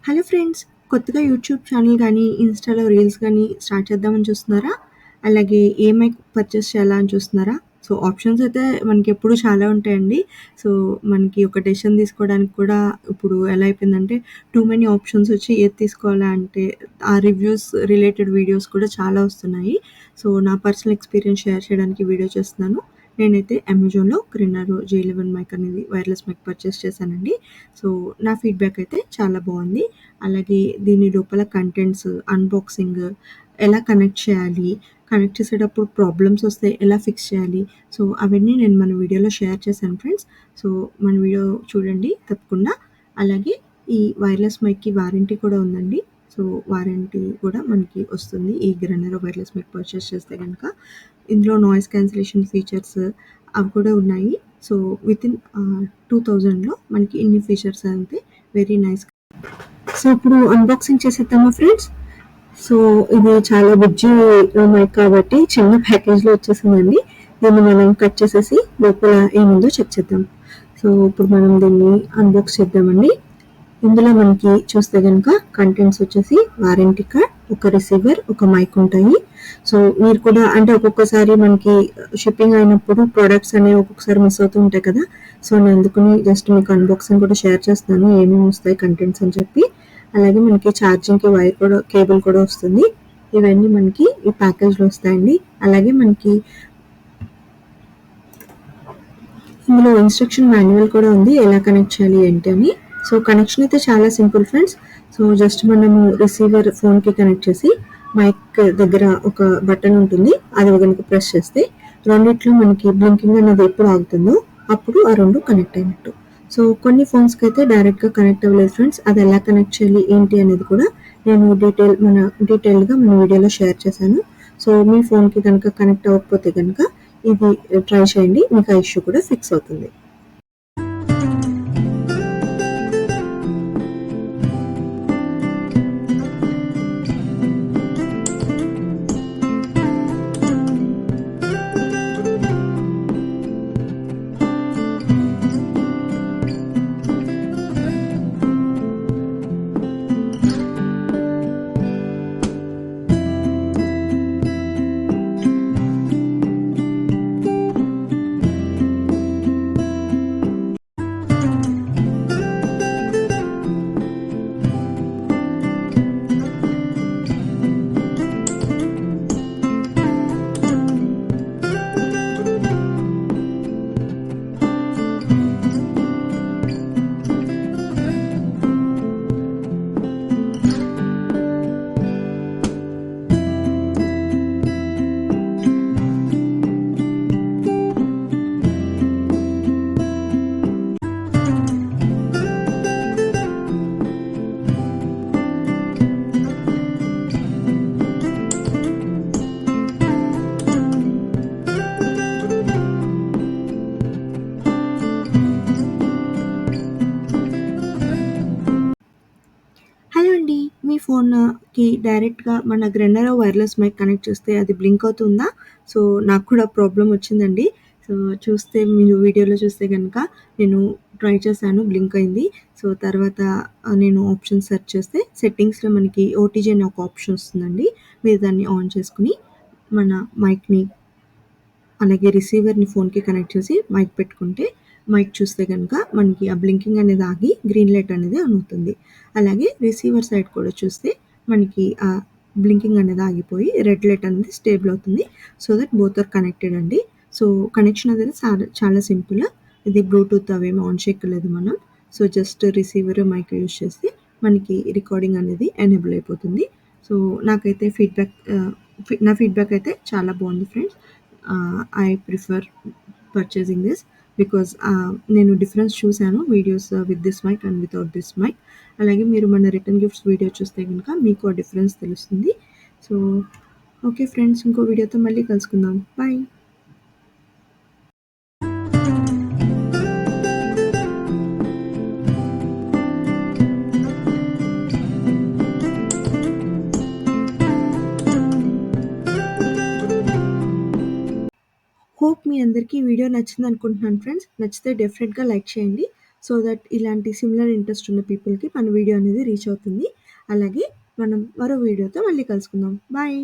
Hello friends! కొత్తగా YouTube channel గానీ, ఇన్‌స్టాలో రీల్స్ గానీ స్టార్ట్ చేద్దామని చూస్తున్నారా? అలాగే ఏ మైక్ పర్చేస్ చేయాలా అని చూస్తున్నారా? సో, ఆప్షన్స్ అయితే మనకెప్పుడు చాలా ఉంటాయండి. సో, మనకి ఒక డెసిషన్ తీసుకోవడానికి కూడా ఇప్పుడు ఎలా అయిపోయిందంటే టూ మెనీ ఆప్షన్స్ వచ్చి ఏది తీసుకోవాలా అంటే ఆ రివ్యూస్ రిలేటెడ్ వీడియోస్ కూడా చాలా వస్తున్నాయి. సో, నా పర్సనల్ ఎక్స్‌పీరియన్స్ షేర్ చేయడానికి వీడియో చేస్తున్నాను. నేనైతే అమెజాన్‌లో క్రెనారో J11 మైక్ అనేది వైర్‌లెస్ మైక్ పర్చేస్ చేశానండి. సో, నా ఫీడ్‌బ్యాక్ అయితే చాలా బావుంది. అలాగే దీని లోపల కంటెంట్స్, అన్బాక్సింగ్, ఎలా కనెక్ట్ చేయాలి, కనెక్ట్ చేసేటప్పుడు ప్రాబ్లమ్స్ వస్తే ఎలా ఫిక్స్ చేయాలి. సో, అవన్నీ నేను మన వీడియోలో షేర్ చేశాను ఫ్రెండ్స్. సో, మన వీడియో చూడండి తప్పకుండా. అలాగే ఈ వైర్‌లెస్ మైక్‌కి వారంటీ కూడా ఉందండి. సో, వారంటీ కూడా మనకి వస్తుంది. ఈ గ్రెనరో వైర్‌లెస్ మైక్ పర్చేస్ చేస్తే గనక. ఇందులో నాయిస్ క్యాన్సిలేషన్ ఫీచర్స్ అవి కూడా ఉన్నాయి. సో, వితిన్ 2000లో మనకి ఇన్ని ఫీచర్స్ అయితే వెరీ నైస్. సో, ఇప్పుడు అన్బాక్సింగ్ చేసేద్దామా ఫ్రెండ్స్? సో, ఇది చాలా బుజ్జి మైక్ కాబట్టి చిన్న ప్యాకేజ్‌లో వచ్చేసిందండి. దీన్ని మనం కట్ చేసేసి లోపల ఏముందో చెక్ చేద్దాం. సో, ఇప్పుడు మనం దీన్ని అన్బాక్స్ చేద్దామండి. ఇందులో మనకి చూస్తే గనక కంటెంట్స్ వచ్చేసి వారంటీ కార్డ్, ఒక రిసీవర్, ఒక మైక్ ఉంటాయి. సో, మీరు కూడా అంటే ఒక్కొక్కసారి మనకి షిప్పింగ్ అయినప్పుడు ప్రొడక్ట్స్ అనేవి ఒక్కొక్కసారి మిస్ అవుతూ ఉంటాయి కదా! సో, నేను అందుకని జస్ట్ మీకు అన్బాక్సింగ్ కూడా షేర్ చేస్తున్నాను. ఏమేమి వస్తాయి కంటెంట్స్ అని చెప్పి. అలాగే మనకి ఛార్జింగ్‌కి వైర్ కూడా కేబుల్ కూడా వస్తుంది. ఇవన్నీ మనకి ఈ ప్యాకేజ్‌లో వస్తాయండి. అలాగే మనకి ఇందులో ఇన్‌స్ట్రక్షన్ మాన్యువల్ కూడా ఉంది. ఎలా కనెక్ట్ చేయాలి ఏంటి అని. సో, కనెక్షన్ అయితే చాలా సింపుల్ ఫ్రెండ్స్. సో, జస్ట్ మనము రిసీవర్ ఫోన్‌కి కనెక్ట్ చేసి మైక్ దగ్గర ఒక బటన్ ఉంటుంది. అది గనుక ప్రెస్ చేస్తే రెండిట్లో మనకి బ్లింకింగ్ అనేది ఎప్పుడు ఆగుతుందో అప్పుడు ఆ 2 కనెక్ట్ అయినట్టు. సో, కొన్ని ఫోన్స్‌కైతే డైరెక్ట్‌గా కనెక్ట్ అవ్వలేదు ఫ్రెండ్స్. అది ఎలా కనెక్ట్ చేయాలి ఏంటి అనేది కూడా నేను డీటెయిల్డ్‌గా మన వీడియోలో షేర్ చేశాను. సో, మీ ఫోన్‌కి గనుక కనెక్ట్ అవ్వకపోతే గనుక ఇది ట్రై చేయండి. మీకు ఆ ఇష్యూ కూడా ఫిక్స్ అవుతుంది. హలో అండి. మీ ఫోన్‌కి డైరెక్ట్‌గా మన గ్రెనరో వైర్‌లెస్ మైక్ కనెక్ట్ చేస్తే అది బ్లింక్ అవుతుందా? సో, నాకు కూడా ప్రాబ్లమ్ వచ్చిందండి. సో, మీరు వీడియోలో చూస్తే గనక నేను ట్రై చేశాను బ్లింక్ అయింది. సో, తర్వాత నేను ఆప్షన్స్ సెర్చ్ చేస్తే సెట్టింగ్స్‌లో మనకి ఓటీజీ అనే ఒక ఆప్షన్ వస్తుందండి. మీరు దాన్ని ఆన్ చేసుకొని మన మైక్‌ని అలాగే రిసీవర్‌ని ఫోన్‌కి కనెక్ట్ చేసి మైక్ పెట్టుకుంటే, మైక్ చూస్తే గనక మనకి ఆ బ్లింకింగ్ అనేది ఆగి గ్రీన్ లైట్ అనేది ఆన్ అవుతుంది. అలాగే రిసీవర్ సైడ్ కూడా చూస్తే మనకి ఆ బ్లింకింగ్ అనేది ఆగిపోయి రెడ్ లైట్ అనేది స్టేబుల్ అవుతుంది. So that both are connected అండి. సో, కనెక్షన్ అనేది చాలా సింపుల్. ఇది బ్లూటూత్ అవేమి ఆన్ చేయక్కర్లేదు మనం. So, just receiver, mic use చేస్తే మనకి రికార్డింగ్ అనేది ఎనేబుల్ అయిపోతుంది. సో, నాకైతే నా ఫీడ్‌బ్యాక్ అయితే చాలా బావుంది friends. I prefer purchasing this because నేను డిఫరెన్స్ చూసాను videos with this mic and without this mic. అలాగే మీరు మన రిటర్న్ గిఫ్ట్స్ వీడియో చూస్తే గనుక మీకు ఆ డిఫరెన్స్ తెలుస్తుంది. సో, ఓకే ఫ్రెండ్స్, ఇంకో వీడియోతో మళ్ళీ కలుసుకుందాం. బాయ్. హోప్ మీ అందరికీ ఈ వీడియో నచ్చిందనుకుంటున్నాను ఫ్రెండ్స్. నచ్చితే డెఫినెట్‌గా లైక్ చేయండి. సో దట్ ఇలాంటి సిమిలర్ ఇంట్రెస్ట్ ఉన్న పీపుల్‌కి మన వీడియో అనేది రీచ్ అవుతుంది. అలాగే మనం మరో వీడియోతో మళ్ళీ కలుసుకుందాం. బాయ్.